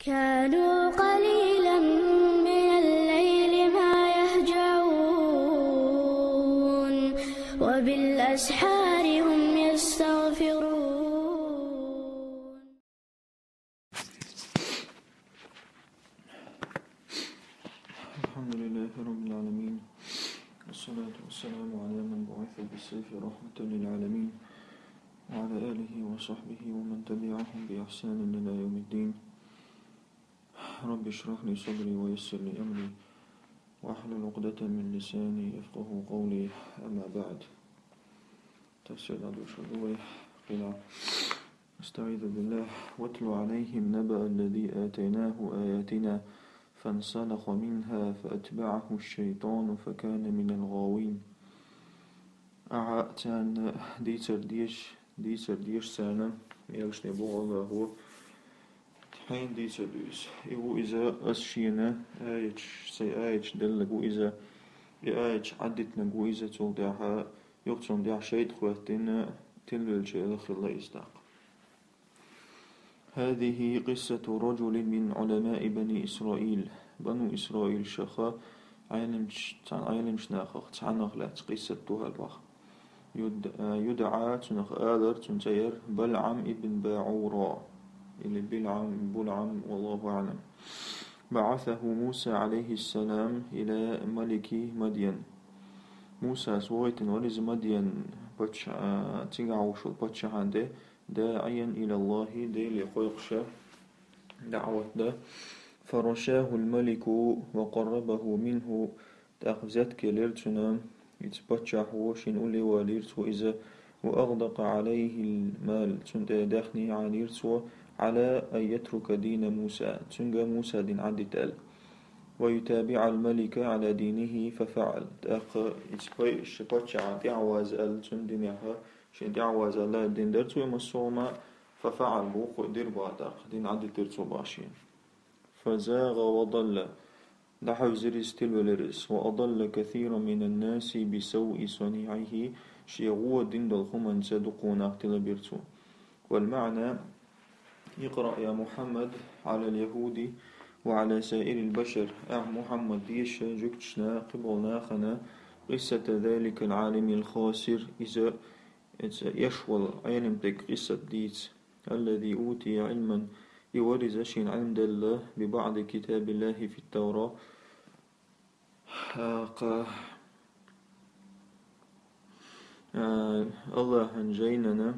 كانوا قليلا من الليل ما يهجعون وبالأسحار هم يستغفرون. الحمد لله رب العالمين، والصلاة والسلام على من بعث بالسيف رحمة للعالمين، وعلى آله وصحبه ومن تبعهم بإحسان إلى يوم الدين. رب اشرح لي صدري ويسر لي أمري واحلل عقدة من لساني يفقه قولي. أما بعد، تفسير الشروح قيل: استعيذ بالله. واتل عليهم نبأ الذي آتيناه آياتنا فانسلخ منها فأتبعه الشيطان فكان من الغاوين. أعتان ديتر ديش سانا يلشني بوغ الله هو حين ديتر ديش إيو إذا أسشينا آيش دلقو إذا آيش عدت نقو إذا تلدعها يقتن دع شيط خواتنا تلوالش إلخ الله إصداق. هذه قصة رجل من علماء بني إسرائيل. بنو إسرائيل شخا عالم شناخخ تعنخ لا قصة البخ يدعى تنخ آذر تنتير بلعم ابن باعورا إلى بلعم والله أعلم. بعثه موسى عليه السلام إلى ملك مدين. موسى سويت ولز مدين تنعوش البتشهانده داعيا إلى الله دي لقيقش دعوة ده. فرشاه الملك وقربه منه تأخذت كليرتنا يتبتشه شنولي واليرتو إذا وأغدق عليه المال تندخني عن يرتو على أن يترك دين موسى تنجى موسى دين عدي تال ويتابع الملك على دينه ففعل. يتبتشه دعوة زال تندنها شن دعوة زال دين درتو يمسوما ففعل بوق دير بعدق دين عدي ترتو باشين. فزاغ وضل دحو زرس تلولرس وأضل كثير من الناس بسوء صنيعه شيغو دين دلخمن صدقون اختل بيرتو. والمعنى: اقرأ يا محمد على اليهود وعلى سائر البشر. محمد ديش جكتشنا قبلنا خنا قصة ذلك العالم الخاسر إذا يشول علم تك قصة ديت الذي أوتي علما يورزشين عند الله ببعض كتاب الله في التوراة. الله هنجيننا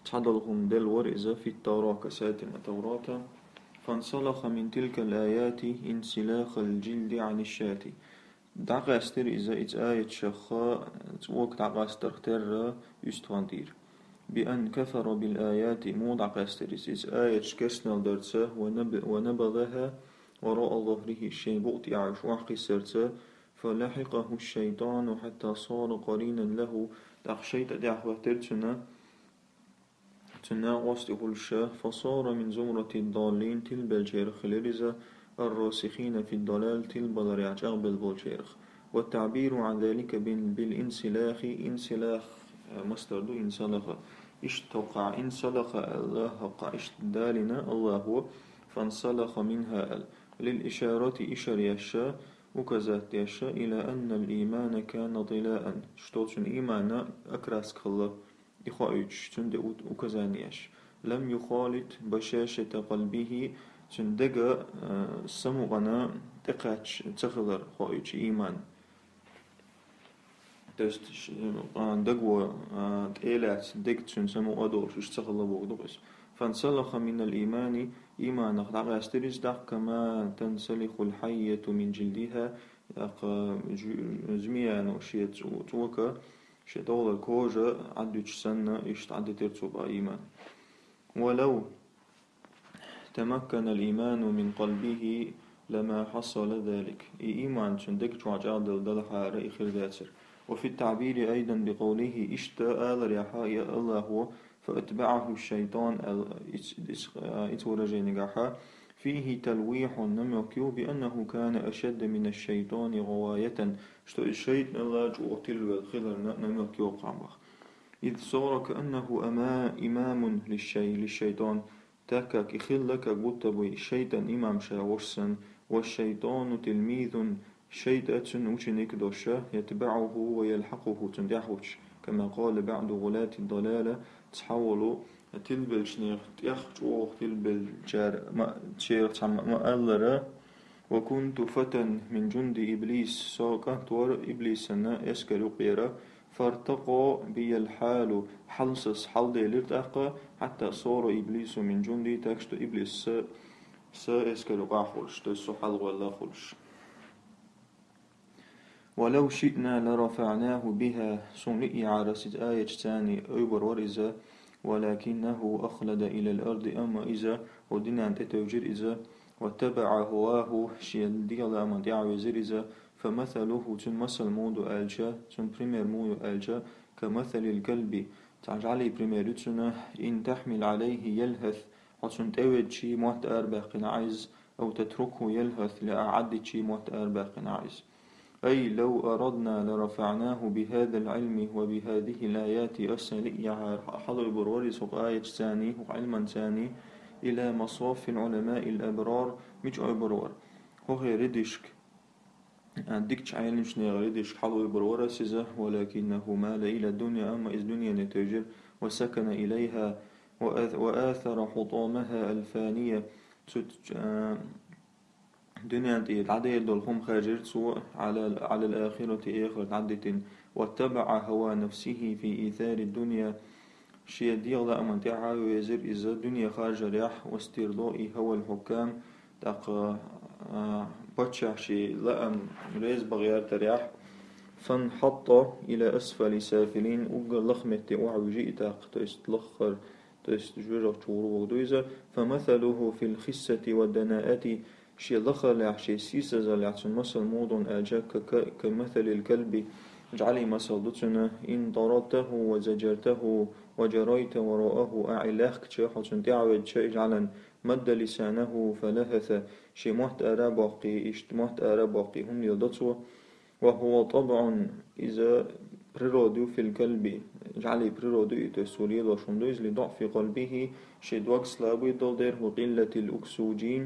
تحضلهم دل ورزة في التوراة كساتنا توراة. فانسلخ من تلك الآيات انسلاخ الجلد عن الشاة. دعقاستر إذا آية شخاء وقت دعقاستر تر يستغندير بأن كفر بالآيات مو دعقاستر إذا آية كسنال درسه ونبذها وراء ظهره الشيء بؤت يعيش وحقي سرته فلحقه الشيطان حتى صار قرينا له. دعقشيت دعوة ترتنا وسطه الشاه فصار من زمرة الضالين تلبالجيرخ لرزة الراسخين في الضلال تلبالريعج بالبالجيرخ. والتعبير عن ذلك بالانسلاخ انسلاخ مصدر دو انسلخ اشتقع انسلخ الله قع اشتدالنا الله هو فانسلخ منها للإشارة إشار يشاء وكذات يشاء إلى أن الإيمان كان ضلاء شتوتشن إيمان أكراسك الله إخوائيش تند وكذانيش لم يخالط بشاشة قلبه تندق سمغنا تقاتش تخضر خائيش إيمان تست دقوة تقيلات دقتشن سمو أدور اشتغل بوغدوغس. فانسلخ من الإيمان إيمان أخدع أسترز دق كما تنسلخ الحية من جلدها زميان وشيت توكا شيطول الكوجة عدوش سنة عدي ترتوب إيمان. ولو تمكن الإيمان من قلبه لما حصل ذلك. إيمان تندك تعجال دلحة رئيخر ذاتر. وفي التعبير أيضا بقوله اشتاء لريحاء الله هو فأتبعه الشيطان اتورجينيغاحا فيه تلويح نميكيو بأنه كان أشد من الشيطان غواية شتو الشيطان الله جو تلو الخلر نميكيو قامبخ إذ صار كأنه إمام للشيطان تاكاك إخلك قطبي الشيطان إمام شاورسن والشيطان تلميذ شيطان وشنك دوشة يتبعه ويلحقه تندحوش كما قال بعض غلاة الضلالة تحولوا تلبل شنيخ يخجوخ تلبل جار ما تشير تعم ما ألرا وكنت فتى من جند إبليس ساقا تور إبليس أنا يسكر قيرا فارتقى بي الحال حلصص حل لرتقى حتى صار إبليس من جندي تكشت إبليس سا يسكر قاخلش تسو حل ولا خلش ولو شئنا لرفعناه بها سنئي عرست آية تاني أيبر ورزا ولكنه أخلد إلى الأرض أما إذا ودنا أن تتوجر إذا واتبع هواه شيل ديالا ما دعوة زرزا فمثله تن مثل مودو ألجا تن بريمير مودو ألجا كمثل الكلب تعجعلي بريمير تن إن تحمل عليه يلهث وتن تود شي موت أرباق عايز أو تتركه يلهث لأعد شي موت أرباق عايز أي لو أردنا لرفعناه بهذا العلم وبهذه الآيات أسنئي حضر بروري آية ثاني وعلما ثاني إلى مصاف العلماء الأبرار مش أي برور هو ردشك عندك عين شنو ردشك حضر برور سيزه ولكنه مال إلى الدنيا أما إذ دنيا نتجر وسكن إليها وآثر حطامها الفانية دنيا العادية دولهم خاجرتو على الآخرة آخر عدة واتبع هوى نفسه في إيثار الدنيا شيء ديغلا أمن تعا ويزر إذا الدنيا خارج رياح واسترضاء هوى الحكام تاق باتشا شيء لأم ريز بغيار ترياح فانحط إلى أسفل سافلين أقل لخمة وعوجي تاق تستلخر تستجرق تورو فمثله في الخسة والدناءة شي لخلع شي سيسة زلعت مثل موضن أجاك كمثل الكلب اجعلي مثل دتنا إن طردته وزجرته وجريت وراءه أعلاك تشيخ تعود شيء اجعلا مد لسانه فلهث شي محت أراباقي اشتمحت أراباقي هم يلدتوا وهو طبع إذا بريرودو في الكلب اجعلي بريرودو إتسوريا وشمدوز لضعف قلبه شي دوكس لابي دولدر وقلة الأكسوجين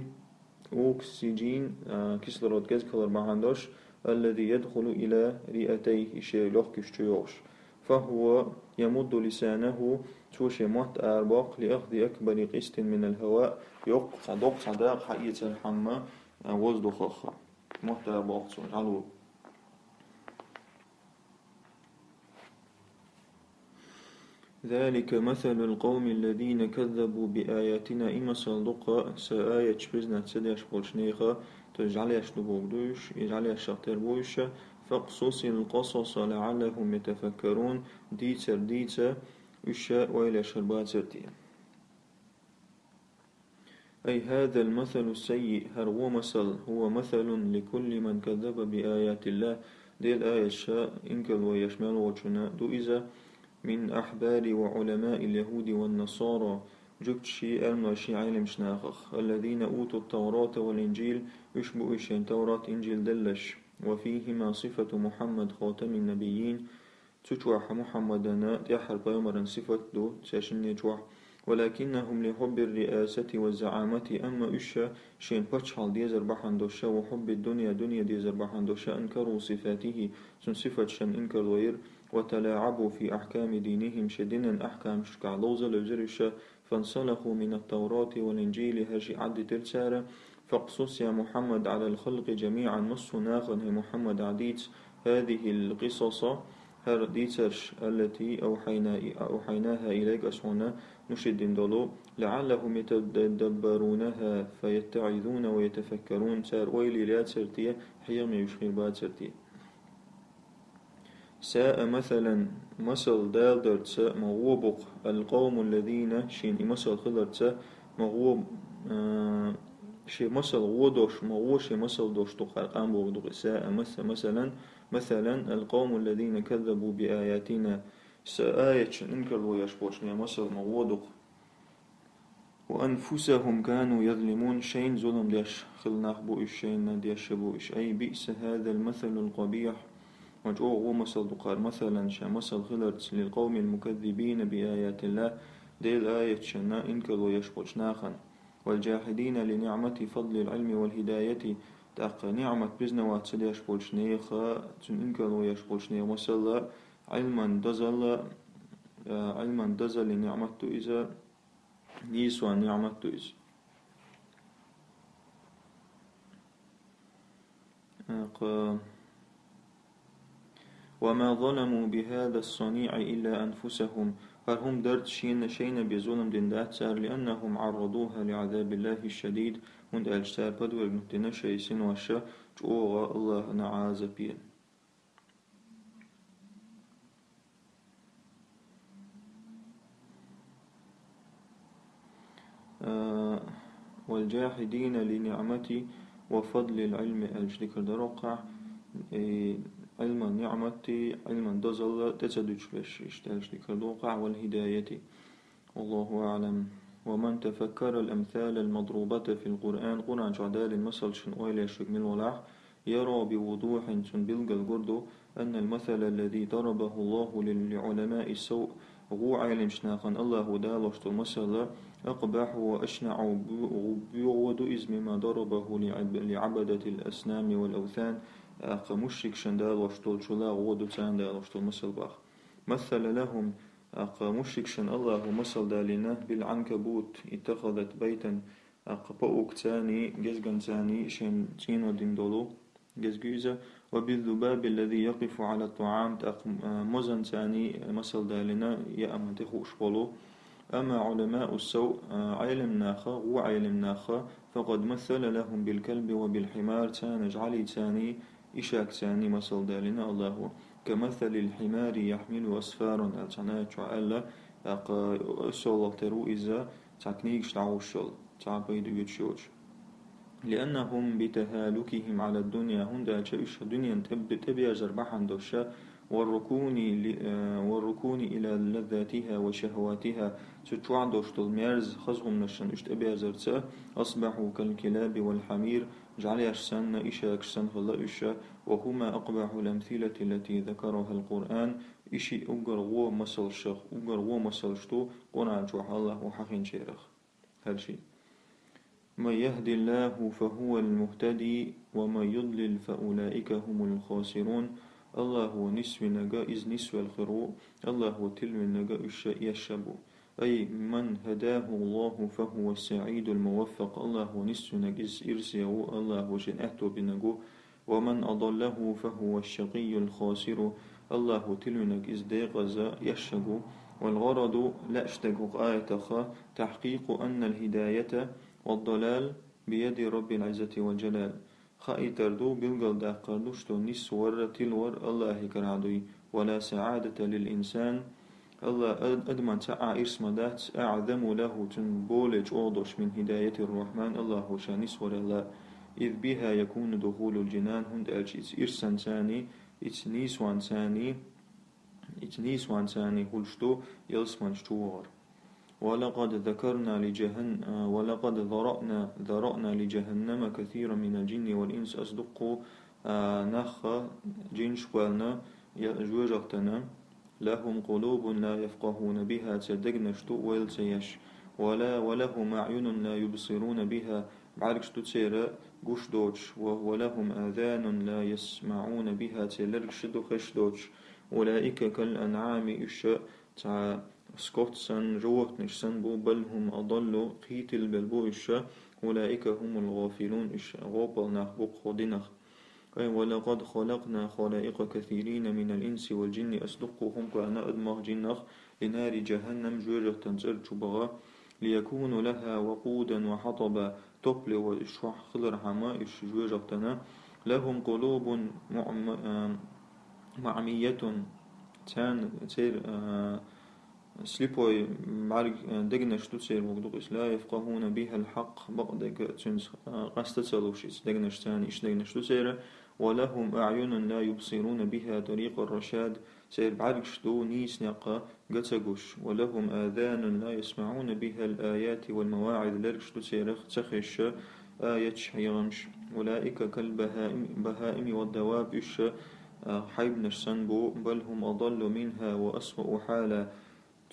أكسجين كسلرات غاز كلر معندوش الذي يدخل إلى رئتيه شيء لوخ فهو يمد لسانه توشي محت أرباق لأخذ أكبر قسط من الهواء يقص داق حقية الحمى وزد خخ محت أرباق علو ذلك مثل القوم الذين كذبوا بآياتنا إما صندوق سآية شبزنا تسديش بولشنيخة تجعل يشتبوكدوش يجعل يشتر بوش فاقصص القصص لعلهم يتفكرون ديتر إشاء وإلى شربات سرتي أي هذا المثل السيء هو مثل لكل من كذب بآيات الله دي الآية الشاء إنك ويشمل وشنا دو إذا من أحبار وعلماء اليهود والنصارى جبت شيء أرمى شيء علم شناخخ الذين أوتوا التوراة والإنجيل يشبه شيء توراة إنجيل دلش وفيهما صفة محمد خاتم النبيين تشوح محمدنا تحر بيمرا صفة دو تشاشن يجوح ولكنهم لحب الرئاسة والزعامة أما إشا شين باتشحال ديزر بحندوشا وحب الدنيا دنيا ديزر بحندوشا أنكروا صفاته سن صفة شن إنكر وير وتلاعبوا في أحكام دينهم شدنا أحكام شكع لوزة لوزرشا فانسلخوا من التوراة والإنجيل هجي عد تلسارة فاقصص يا محمد على الخلق جميعا نص ناغن محمد عديت هذه القصص هرديتش التي أوحيناها إليك أسونا نشد دولو لعلهم يتدبرونها فيتعظون ويتفكرون سار ويلي لا تسرتية حيام يشغل بات سرتية ساء مثلا مثل دالدر ساء مغوبق القوم الذين شين مثل خلر ساء مغوب شي مثل غودوش مغوش مثل دوش تقرقان بوغدوغ ساء مثلا القوم الذين كذبوا بآياتنا سآية انكر ويشبوشني مثل مغودوغ وأنفسهم كانوا يظلمون شين ظلم ديش خلناخ بوئش شين ديش بوئش أي بئس هذا المثل القبيح وجوه مثل دقار مثلا مثل خلرت للقوم المكذبين بآيات الله ديل آية شنا إنك لو يشبوش ناخن والجاحدين لنعمة فضل العلم والهداية تاق نعمة بزنا واتسل يشبوش نيخا تن إنك لو يشبوش نيخ مثلا علما دزل لنعمة إذا نيسوا نعمة إذا وما ظلموا بهذا الصنيع إلا أنفسهم فهم درت شين بظلم دين داتسار لأنهم عرضوها لعذاب الله الشديد من الجسار بدو المتنا شيسين وشا جوغا الله نعاذ بيه والجاحدين لنعمتي وفضل العلم الذكر دروقع علم النعمة علم دزل تسدج بش اشتاج ذكر دوقع والهداية والله أعلم ومن تفكر الأمثال المضروبة في القرآن قرآن جعدال المثل شن أويل يشرك من ولاح يرى بوضوح شن بلغ القرد أن المثل الذي ضربه الله للعلماء السوء غو عالم شناقا الله دالشت المثل أقبح وأشنع بيعود إزم ما ضربه لعبدة الأسنام والأوثان مشرك شندال وشتول شلا غودو تاندال وشتول مسل باخ مثل لهم مشرك شن الله مسل دالنا بالعنكبوت اتخذت بيتا بؤك تاني جزغن تاني شن تينو دين دولو جزغيزة وبالذباب الذي يقف على الطعام مزن تاني مسل دالنا يأمن تخوش بولو أما علماء السوء علم ناخا وعلم ناخا فقد مثل لهم بالكلب وبالحمار تان جعلي تاني إشاك ثاني مثل دالنا الله كمثل الحمار يحمل أسفارا التناية شعالة أسول ترو إذا تكنيك تعوشل تعبيد يتشوش لأنهم بتهالكهم على الدنيا هندا شيء الدنيا تبي زربحا دوشا والركون إلى لذاتها وشهواتها ستوعد دوشتل ميرز خزهم نشن اشتبه زرتا أصبحوا كالكلاب والحمير جعل يشسن إشا أكسن خلا إشا وهما أقبح الأمثلة التي ذكرها القرآن إشي أقر غو مسل شخ أقر غو مسل شتو قنع جوح الله وحقين شيرخ هالشي من يهدي الله فهو المهتدي ومن يضلل فأولئك هم الخاسرون الله نسو نجا إذ نسو الخرو الله تلو نجا يشبو أي من هداه الله فهو السعيد الموفق الله نسو نجز إرسيه الله جن أهتو بنجو ومن أضله فهو الشقي الخاسر الله تلو نجز ديغز يشبو والغرض لا اشتقق آية تحقيق أن الهداية والضلال بيد رب العزة والجلال خائي تردو بلغل دا قردوشتو نسور تلور الله كرعدوي ولا سعادة للإنسان الله أدمن تعا إرسم دات أعظم له تنبولج أوضش من هداية الرحمن الله شانسور الله إذ بها يكون دخول الجنان هند ألجيز إرسان ثاني إتنيسوان ثاني هلشتو يلسمان شتوار ولقد ذرأنا لجهنم كثيرا من الجن والإنس أصدقوا نخ جنش والنا جوجقتنا لهم قلوب لا يفقهون بها تدقنشتو ويلتيش ولهم أعين لا يبصرون بها بعركش تسير قش دوش ولهم آذان لا يسمعون بها تلركش خش دوش أولئك كالأنعام إشاء سكوتسن روح نشسن بو بل هم أضلوا قيتل بلبو إشا أولئك هم الغافلون إشا غوبل نخبق خدنخ ولقد خلقنا خلائق كثيرين من الإنس والجن أصدقهم كأنا أدمغ جنخ لنار جهنم جوجة تنزل جبغا ليكونوا لها وقودا وحطبا تقل وإشوح خلر حما إش جوجة لهم قلوب معمية تان تير سليبوي معرق دقنش تسير وقدوقش لا يفقهون بها الحق بقدك تنس قستسلوش دقنش تاني إش دقنش تسير ولهم أعين لا يبصرون بها طريق الرشاد سير بعرقش دو نيس نقا قتقش ولهم آذان لا يسمعون بها الآيات والمواعظ لرقش تسير تخش آية حيغمش أولئك كالبهائم والدواب إش حيب نشسن بو بل هم أضل منها وأسوأ حالا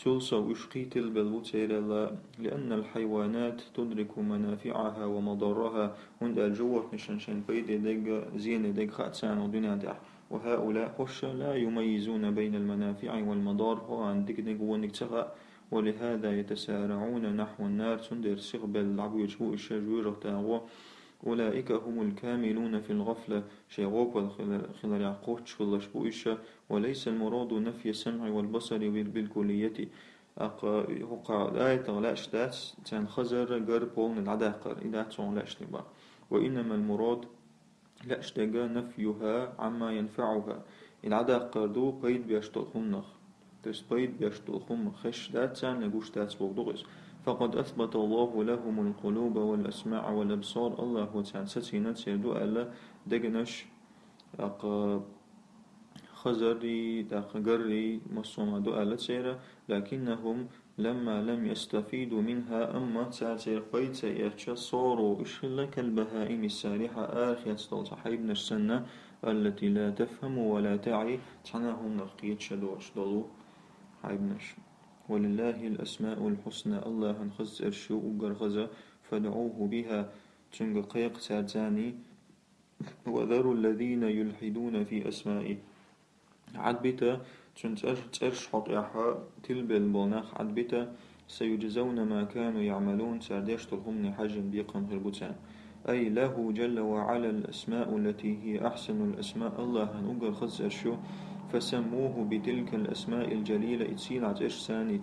تلصى وشقيت بالبوتيرلا لأن الحيوانات تدرك منافعها ومضارها عند الجوة نشان بيد دق زين دق خاتسان ودنيا دع وهؤلاء هش لا يميزون بين المنافع والمضار هو عندك دق ونكتغى ولهذا يتسارعون نحو النار تندر سغبل العبو يجبو الشجور تاغو أولئك هم الكاملون في الغفلة شيغوك والخلال يعقوت شغلش بوئشة وليس المراد نفي السمع والبصر بالكلية هقا آية غلاش دات تان خزر قربون العداقر إذا تغلاش نبا وإنما المراد لاش دقا نفيها عما ينفعها العداقر دو بيد بيشتغل نخ تس بيد بيشتغل خش دات تان لقوش دات بغدغس فقد أثبت الله لهم القلوب والأسماع والأبصار الله هو تان ستينات سيردو ألا دقنش خزري قري مصومة دؤالة سيرة لكنهم لما لم يستفيدوا منها أما تسير قيد سيئتش صاروا إشلا كالبهائم السارحة آخية صحيب نشسنة التي لا تفهم ولا تعي تعناهم نقيت شدوش ضلو حيبنش ولله الأسماء الحسنى الله انخز إرشو وقرغزة فادعوه بها تنق قيق ساتاني وذروا الذين يلحدون في أسمائه عدبتا ترش حقيحة تلبل بوناخ عدبتا سيجزون ما كانوا يعملون سرديش طلهم حجم بيقم هربوتان أي له جل وعلا الأسماء التي هي أحسن الأسماء الله هنقر خز أرشو فسموه بتلك الأسماء الجليلة اتسيلعت إرساني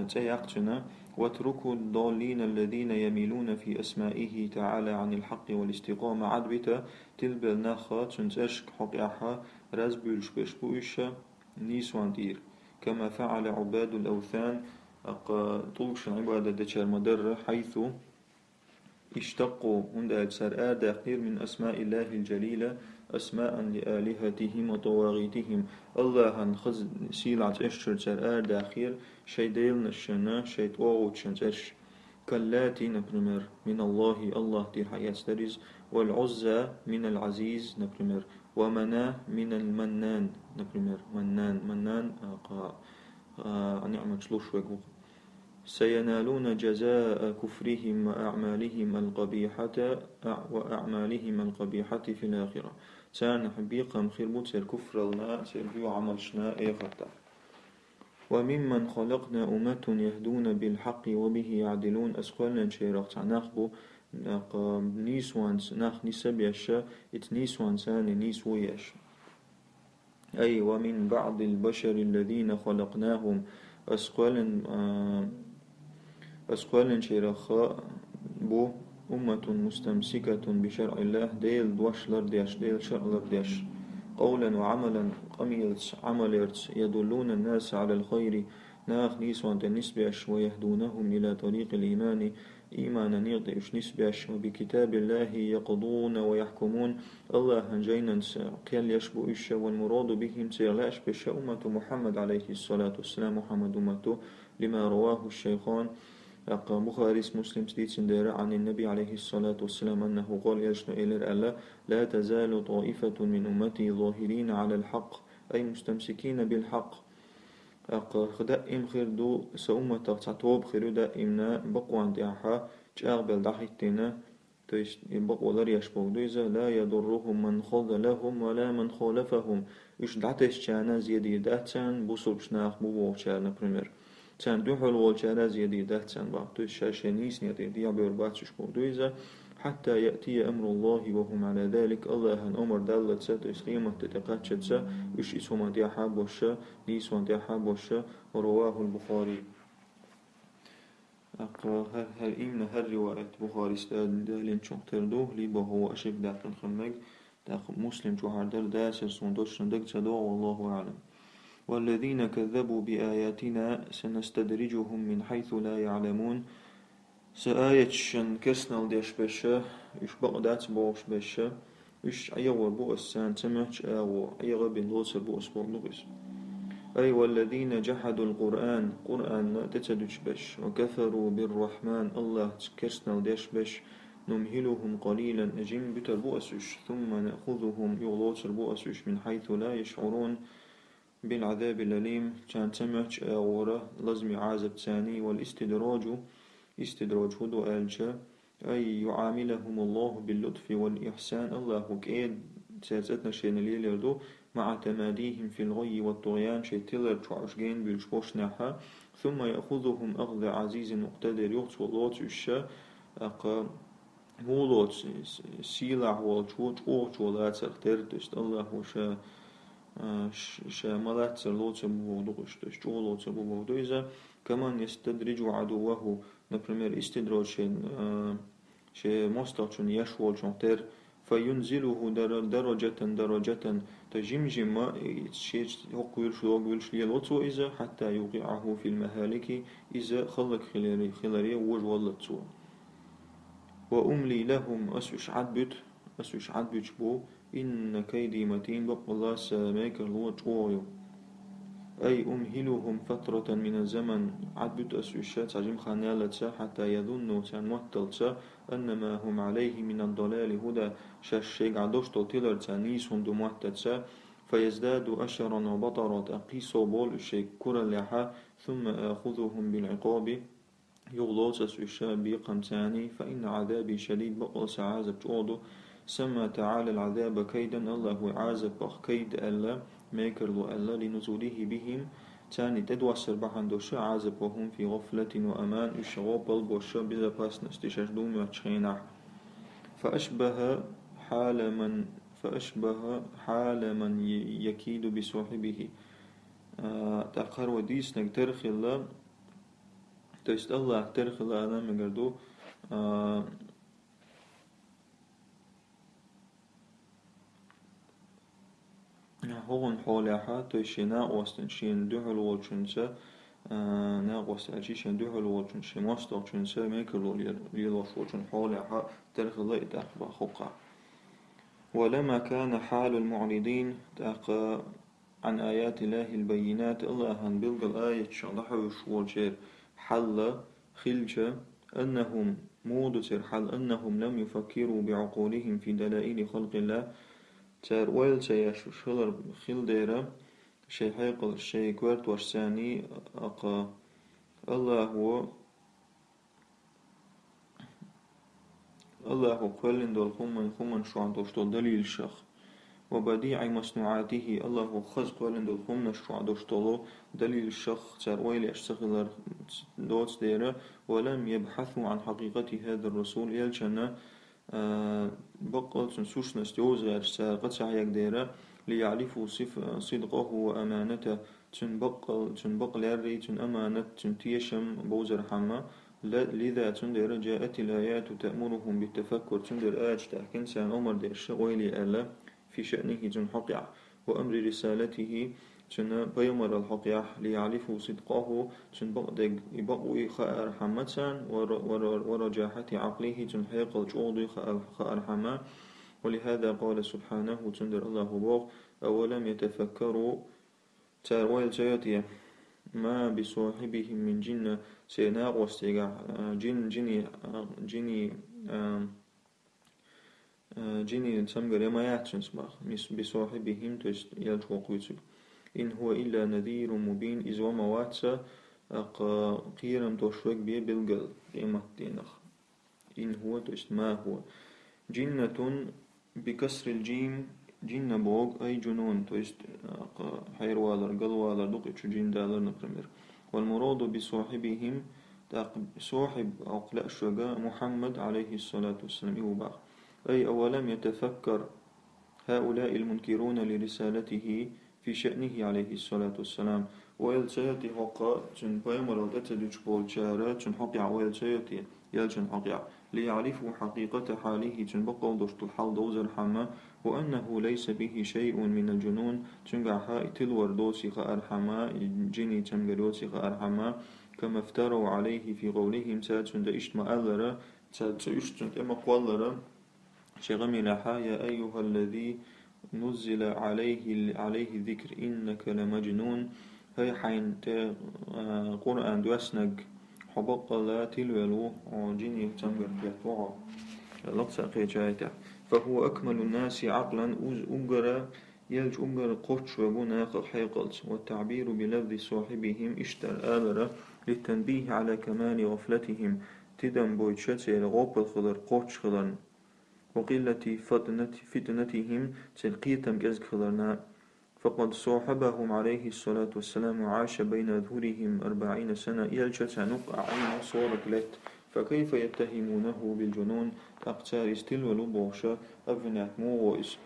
تيقتنا واتركوا الضالين الذين يميلون في أسمائه تعالى عن الحق والاستقامة عدبتا تلبل ناخا تنتشك حقيحة رازبولش بشبوشة نيسوان دير كما فعل عباد الأوثان طولش عبادة دشار مدر حيث اشتقوا عند أجسار داخير من أسماء الله الجليلة أسماء لآلهتهم وطواغيتهم الله هنخز سيلعت اشتر سر داخير شي ديل نشنا شي توغوت شنتش كاللاتي نبرمر من الله دير حياة ستريز والعزة من العزيز نبرمر ومنا من المنان نبرمر منان نعمة شلوش وقوق سينالون جزاء كفرهم وأعمالهم القبيحة في الآخرة سان حبيقا مخيربوت سير كفر لنا سير بيو عمل شنا إيغتا وممن خلقنا أمة يهدون بالحق وبه يعدلون أسقالنا شيرخت ناخبو نيسوان ناخ نسب يشا اتنيسوان سان نيسو يش أي ومن بعض البشر الذين خلقناهم أسقال شيرخاء بو أمة مستمسكة بشرع الله ديل دوش لرديش ديل شرع لرديش قولا وعملا قميلت عملت يدلون الناس على الخير ناخ نيسوان تنسبيش ويهدونهم إلى طريق الإيمان إيمانا نيغديش نسبيش وبكتاب الله يقضون ويحكمون الله هنجينا قيل يشبو إشا والمراد بهم سيغلاش بشا أمة محمد عليه الصلاة والسلام محمد أمته لما رواه الشيخان بخاري مسلم سديد سندير عن النبي عليه الصلاة والسلام أنه قال يجن إلى ألا لا تزال طائفة من أمتي ظاهرين على الحق أي مستمسكين بالحق دائم خير دو سأمة تعتوب خير دائمنا بقوان دعها جاغبل دحيتنا تيش بقوا لر يشبه دويزا لا يضرهم من خذلهم ولا من خالفهم إيش دعتش جانا زيادي داتان بوصل بشناخ بووشانا بريمير تان دو حول والشارع زيادي دهتان بعض الشاشنيس نيتي ديا بيرباتش بودويزا حتى يأتي أمر الله وهم على ذلك الله أن أمر دالة سات قيمة تتقاتشت إيش اسمه دي حاب وشا نيسوان دي حاب وشا ورواه البخاري هر إيمنا هر رواية بخاري استاد دالين شنطردوه ليبا هو أشك داخل خمج داخل مسلم شو هردر داسر صندوش ندق تدوه والله أعلم والذين كذبوا بآياتنا سنستدرجهم من حيث لا يعلمون سآية شن كسنال ديش بشا إش بقدات بوش بشا إش أيغور بؤس سان تمهش أو أيغ بن لوسر بؤس بولغس أي والذين جحدوا القرآن قرآن تتدج بش وكفروا بالرحمن الله كسنال ديش بش نمهلهم قليلا أجم بتر بؤسش ثم نأخذهم يغلوسر بؤسش من حيث لا يشعرون بالعذاب الأليم كان سمعت أورا لازم عازب ثاني والاستدراج استدراج هدو آلشا أي يعاملهم الله باللطف والإحسان الله كأيد سياستنا شين الليل يردو مع تماديهم في الغي والطغيان شي تيلر تعشقين بالشبوش نحا ثم يأخذهم أخذ عزيز مقتدر يغتو لوت الشا أقا مولوت سيلع والشوت أوغت ولا تختار تشت الله وشا شاملات لوت بوغدو تشت لوت بوغدو إذا كمان يستدرج عدوه например استدراج شي مستقشن يشوال شنتر فينزله درجة درجة تجمجم شيء هقولش هقولش ليلوتو إذا حتى يوقعه في المهالك إذا خلق خلاري وجوالتو وأملي لهم أسوش عدبت بو إن كيدي متين بق الله ساميك الوج أويو أي أمهلهم فترة من الزمن عدبت أسوشات عجم خانالة حتى يظنوا تنوتلت أن ما هم عليه من الضلال هدى شاشيق عدوش تلر تانيسهم دموتت فيزداد أشرا وبطرا أقيسوا بول الشيء كرا لحا ثم آخذهم بالعقاب يغلوس أسوشا بيقم تاني فإن عذابي شديد بقل سعازب تقوضو سمى تعالى العذاب كيدا الله عازب بق كيد ألا ميكر له ألا لنزوله بهم تاني تدوسر بحندوش عازب وهم في غفلة وأمان الشغوب البوشا بذا باس نستشجدون واتشخينع فأشبه حال من يكيد بصاحبه تأخر وديس نك الله تيست الله الله أنا مقردو هون حولها تشينا وستن شين دهل والشنسة ناقص أشيشن دهل والشنسة مستق شنسة ميكلو ليلوش والشن حولها ترخ الله تأخبا خقا ولما كان حال المعرضين تأقى عن آيات الله البينات الله هن بلغ الآية شرحوش والشير حل خلشة أنهم مودسر حل أنهم لم يفكروا بعقولهم في دلائل خلق الله تار ويل سياش شلر خلديرة شي حيقل شي كوارت وشساني أقا الله قلن دول خمن شو عن دوشتول دليل الشخ وبديع مصنوعاته الله خز قلن دول خمن شو عن دوشتولو دليل الشخ تار ويل يشتغل دوت ديرة ولم يبحثوا عن حقيقة هذا الرسول يلشنا بقل سنسوش نستيوزر قد سعيك ديرة ليعرفوا صدقه وأمانته تنبقل يري تن أمانة تنتيشم بوزر حما لذا تندر جاءت الآيات تأمرهم بالتفكر تندر آج تحكين سان أمر دير شغويلي ألا في شأنه تنحقع وأمر رسالته تن بيمر الحقيع ليعرفوا صدقه تنبقدق يبقوا خائر حمتان ورجاحة عقله تنحيق الجوض خائر حما ولهذا قال سبحانه تندر الله بوغ أولم يتفكروا تارويل جياتي ما بصاحبهم من جنة سيناغ واستيقع جني تسمى ما يعتنس بصاحبهم يلجوق يتسب إن هو إلا نذير مبين إذ وما واتسا قيرم توشوك بيه بالقل إما دينخ إن هو ما هو جنة بكسر الجيم جنة بوغ أي جنون حير والر قل والر دقيتش جن دالر نقرمر والمراد بصاحبهم صاحب أقلاء الشقاء محمد عليه الصلاة والسلام يوبع أي أولم يتفكر هؤلاء المنكرون لرسالته في شأنه عليه الصلاة والسلام ويل سيأتي حقا تن بيمر الأتدج بولشارة تن حقع ويل سيأتي يلجن حقع ليعرفوا حقيقة حاله تن بقل دوشت الحال دوزر حما وأنه ليس به شيء من الجنون تنقع حائط الوردوسي خأرحما جني تنقروسي خأرحما كما افتروا عليه في قولهم ساتن دائشت مألرة ساتن إما قوالرة شغمي لحا يا أيها الذي نزل عليه الذكر إنك لمجنون هاي حين قرآن دوسنق حبق لا تلولو جيني تنقر بيحتوها لقصة قيجايته فهو أكمل الناس عقلا أجرى يلج أمر قوتش وبناق حيقلت، والتعبير بلفظ صاحبهم اشتر آبرة للتنبيه على كمال غفلتهم، تدم بويتشتي الغوب الخضر قوتش خضرن، وقلة فتنتهم تلقيتم كزك خضرنا. فقد صاحبهم عليه الصلاة والسلام وعاش بين أظهرهم 40 سنة، يلجت نقع عين صورة لت، فكيف يتهمونه بالجنون؟ أقتار استل ولبوشة أفنات موغوز،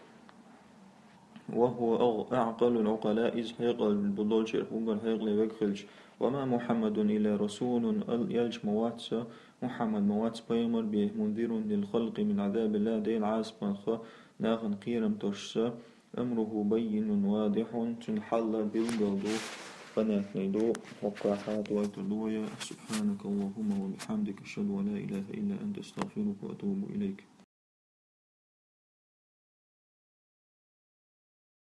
وهو أعقل العقلاء إذ هيقل البضلش الحقل هيقل وكخلش. وما محمد إلا رسول يلج مواتسا، محمد مواتس بيمر به منذر للخلق من عذاب الله ديل عاصب الخ ناخن قيرم تشسا، أمره بين واضح تنحل بالقلدو قناة نيدو وقاحات ويتلويا. سبحانك اللهم وبحمدك أشهد أن لا إله إلا أنت أستغفرك وأتوب إليك.